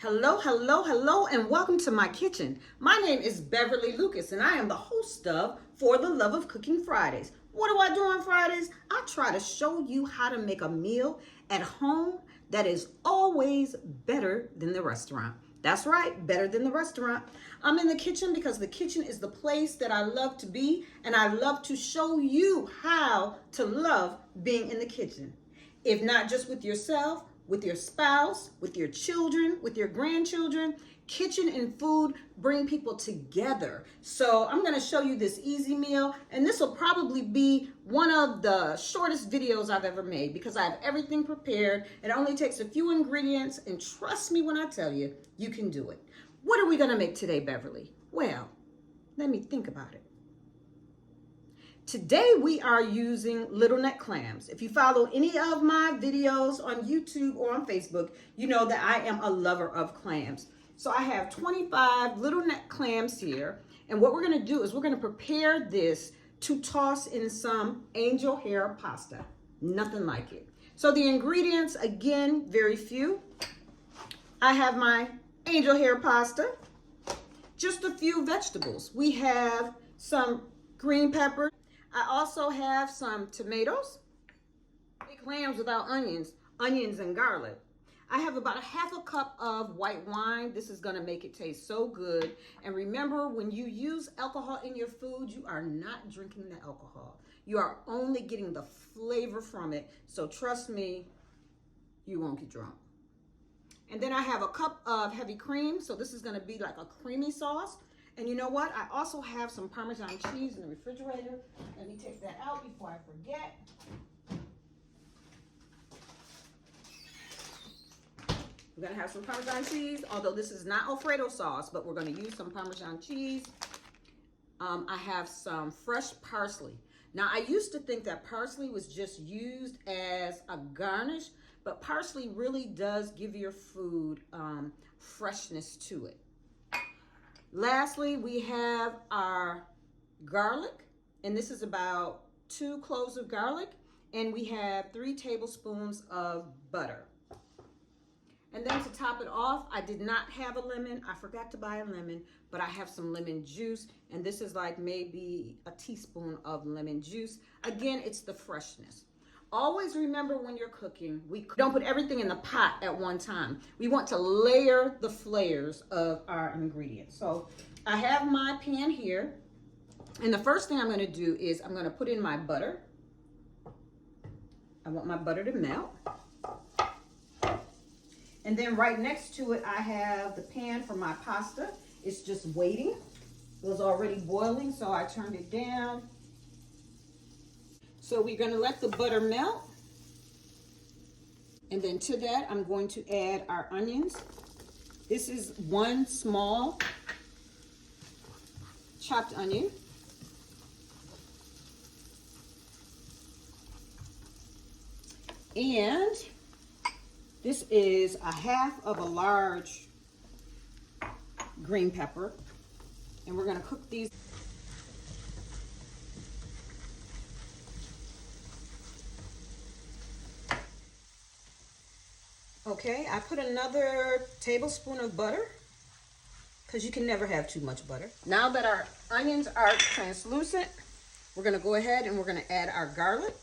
Hello, hello, hello, and welcome to my kitchen. My name is Beverly Lucas, and I am the host of For the Love of Cooking Fridays. What do I do on Fridays? I try to show you how to make a meal at home that is always better than the restaurant. That's right, better than the restaurant. I'm in the kitchen because the kitchen is the place that I love to be, and I love to show you how to love being in the kitchen. If not just with yourself, with your spouse, with your children, with your grandchildren. Kitchen and food bring people together. So I'm going to show you this easy meal, and this will probably be one of the shortest videos I've ever made because I have everything prepared. It only takes a few ingredients, and trust me when I tell you, you can do it. What are we going to make today, Beverly? Well, let me think about it. Today we are using Littleneck clams. If you follow any of my videos on YouTube or on Facebook, you know that I am a lover of clams. So I have 25 Littleneck clams here. And what we're gonna do is we're gonna prepare this to toss in some angel hair pasta. Nothing like it. So the ingredients, again, very few. I have my angel hair pasta, just a few vegetables. We have some green pepper. I also have some tomatoes, clams without onions and garlic. I have about a half a cup of white wine. This is gonna make it taste so good. And remember, when you use alcohol in your food, you are not drinking the alcohol. You are only getting the flavor from it. So trust me, you won't get drunk. And then I have a cup of heavy cream. So this is gonna be like a creamy sauce. And you know what? I also have some Parmesan cheese in the refrigerator. Let me take that out before I forget. We're gonna have some Parmesan cheese, although this is not Alfredo sauce, but we're gonna use some Parmesan cheese. I have some fresh parsley. Now, I used to think that parsley was just used as a garnish, but parsley really does give your food freshness to it. Lastly, we have our garlic, and this is about 2 cloves of garlic, and we have 3 tablespoons of butter. And then to top it off, I did not have a lemon. I forgot to buy a lemon, but I have some lemon juice, and this is like maybe a teaspoon of lemon juice. Again, it's the freshness. Always remember when you're cooking, we don't put everything in the pot at one time. We want to layer the flavors of our ingredients. So I have my pan here. And the first thing I'm gonna do is I'm gonna put in my butter. I want my butter to melt. And then right next to it, I have the pan for my pasta. It's just waiting. It was already boiling, so I turned it down. So we're gonna let the butter melt. And then to that, I'm going to add our onions. This is 1 small chopped onion. And this is a half of a large green pepper. And we're gonna cook these. Okay, I put another tablespoon of butter because you can never have too much butter. Now that our onions are translucent, we're gonna go ahead and we're gonna add our garlic.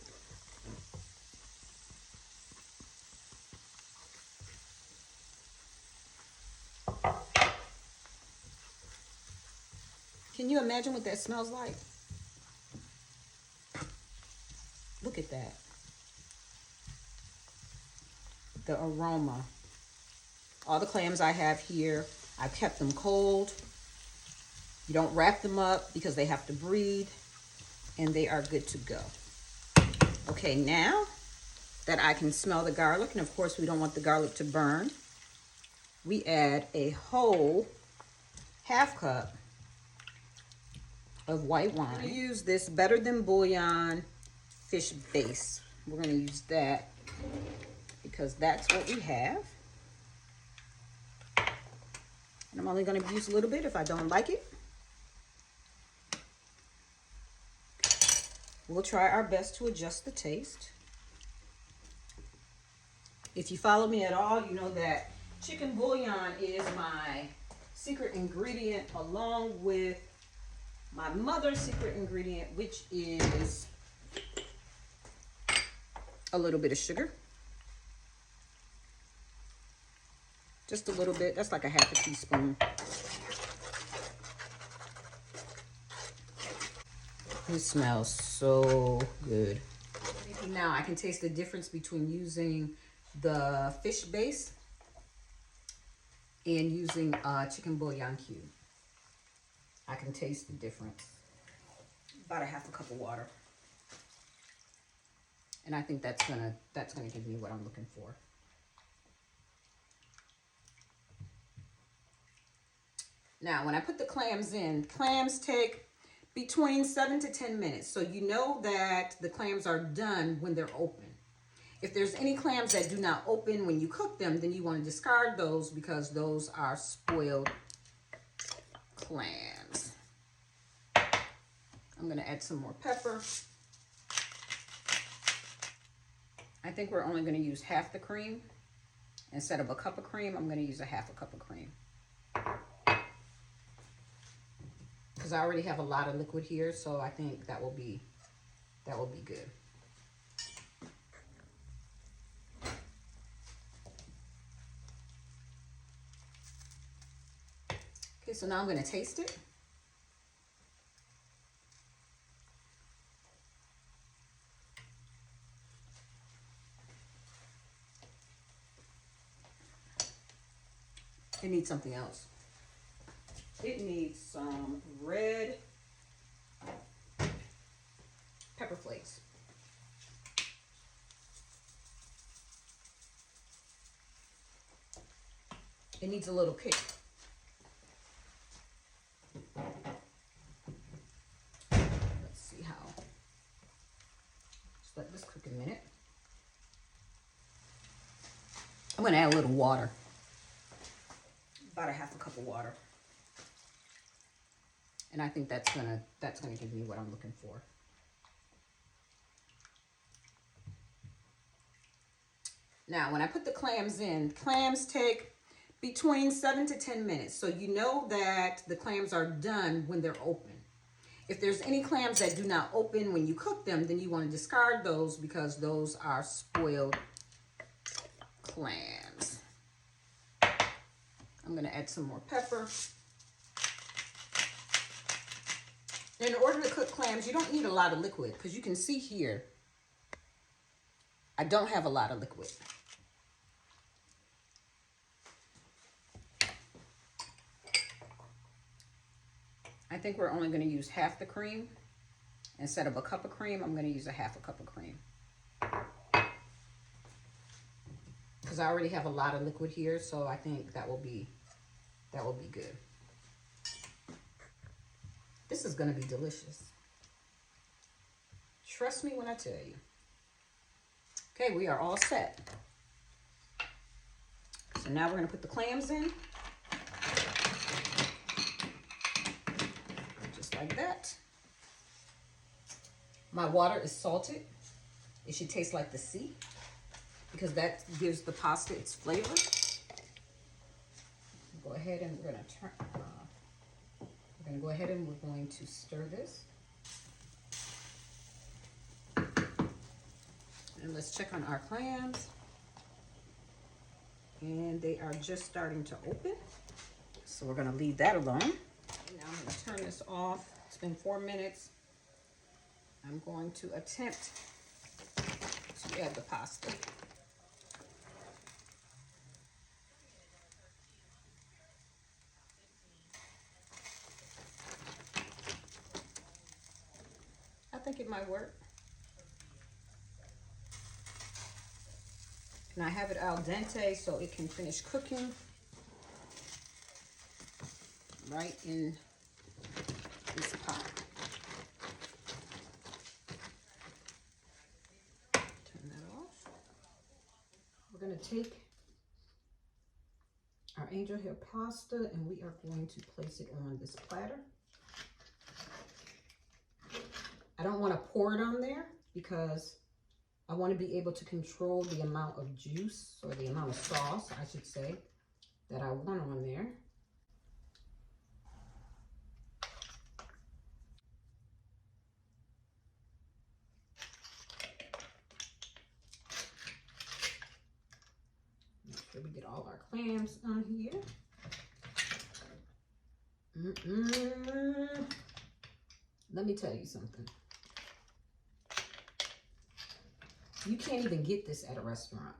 Can you imagine what that smells like? Look at that. The aroma. All the clams I have here, I've kept them cold. You don't wrap them up because they have to breathe, and they are good to go. Okay, now that I can smell the garlic, and of course we don't want the garlic to burn, we add a whole half cup of white wine. I'm gonna use this Better Than Bouillon fish base. We're gonna use that because that's what we have. And I'm only gonna use a little bit if I don't like it. We'll try our best to adjust the taste. If you follow me at all, you know that Chicken bouillon is my secret ingredient, along with my mother's secret ingredient, which is a little bit of sugar. Just a little bit. That's like a half a teaspoon. It smells so good. Now I can taste the difference between using the fish base and using chicken bouillon cube. I can taste the difference. About a half a cup of water. And I think that's gonna give me what I'm looking for. Now, when I put the clams in, clams take between 7 to 10 minutes. So you know that the clams are done when they're open. If there's any clams that do not open when you cook them, then you want to discard those because those are spoiled clams. I'm going to add some more pepper. I think we're only going to use half the cream. Instead of a cup of cream, I'm going to use a half a cup of cream. Because I already have a lot of liquid here, so I think that will be good. Okay, so now I'm going to taste it. It needs something else. It needs some red pepper flakes. It needs a little kick. Let's see how. Just let this cook a minute. I'm going to add a little water. About a half a cup of water. And I think that's gonna give me what I'm looking for. Now, when I put the clams in, clams take between 7 to 10 minutes. So you know that the clams are done when they're open. If there's any clams that do not open when you cook them, then you want to discard those because those are spoiled clams. I'm going to add some more pepper. In order to cook clams, you don't need a lot of liquid because you can see here, I don't have a lot of liquid. I think we're only going to use half the cream. Instead of a cup of cream, I'm going to use a half a cup of cream. Because I already have a lot of liquid here, so I think that will be good. This is going to be delicious. Trust me when I tell you. Okay, we are all set. So now we're going to put the clams in. Just like that. My water is salted. It should taste like the sea because that gives the pasta its flavor. Go ahead and we're going to turn. We're going to go ahead and we're going to stir this. And let's check on our clams. And they are just starting to open. So we're going to leave that alone. And now I'm going to turn this off. It's been 4 minutes. I'm going to attempt to add the pasta. I think it might work. And I have it al dente so it can finish cooking right in this pot. Turn that off. We're going to take our angel hair pasta and we are going to place it on this platter. I don't want to pour it on there because I want to be able to control the amount of juice or the amount of sauce, I should say, that I want on there. Make sure we get all our clams on here. Let me tell you something. You can't even get this at a restaurant.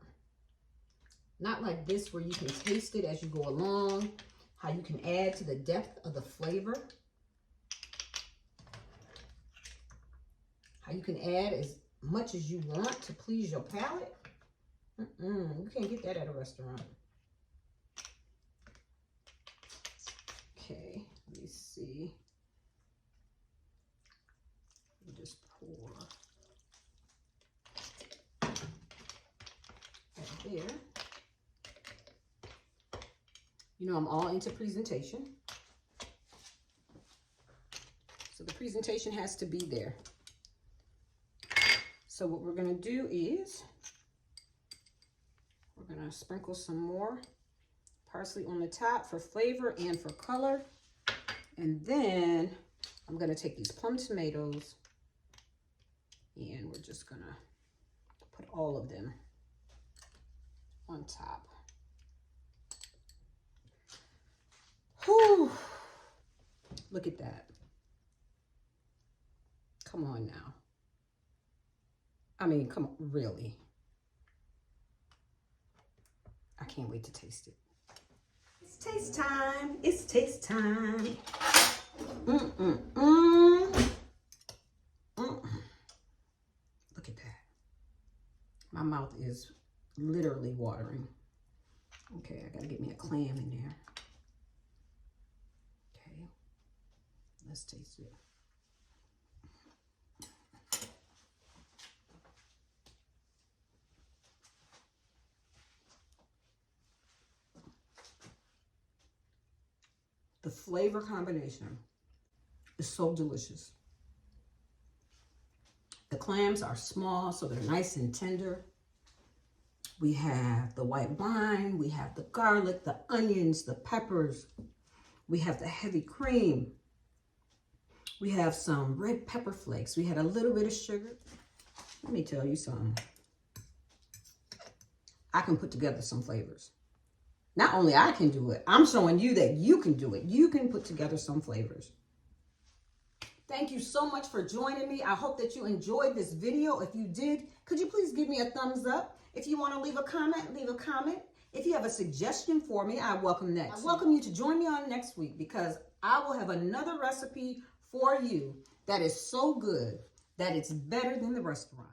Not like this where you can taste it as you go along, how you can add to the depth of the flavor. How you can add as much as you want to please your palate. You can't get that at a restaurant. Okay, let me see. Let me just pour that there. You know, I'm all into presentation. So the presentation has to be there. So what we're gonna do is, we're gonna sprinkle some more parsley on the top for flavor and for color. And then I'm gonna take these plum tomatoes and we're just gonna put all of them on top. Whew. Look at that. Come on now. I mean, come on, really. I can't wait to taste it. It's taste time. It's taste time. Look at that. My mouth is literally watering. Okay, I gotta get me a clam in there. Okay, let's taste it. The flavor combination is so delicious. The clams are small, so they're nice and tender. We have the white wine, we have the garlic, the onions, the peppers. We have the heavy cream. We have some red pepper flakes. We had a little bit of sugar. Let me tell you something. I can put together some flavors. Not only I can do it, I'm showing you that you can do it. You can put together some flavors. Thank you so much for joining me. I hope that you enjoyed this video. If you did, could you please give me a thumbs up? If you want to leave a comment, leave a comment. If you have a suggestion for me, I welcome that. I welcome you to join me on next week because I will have another recipe for you that is so good that it's better than the restaurant.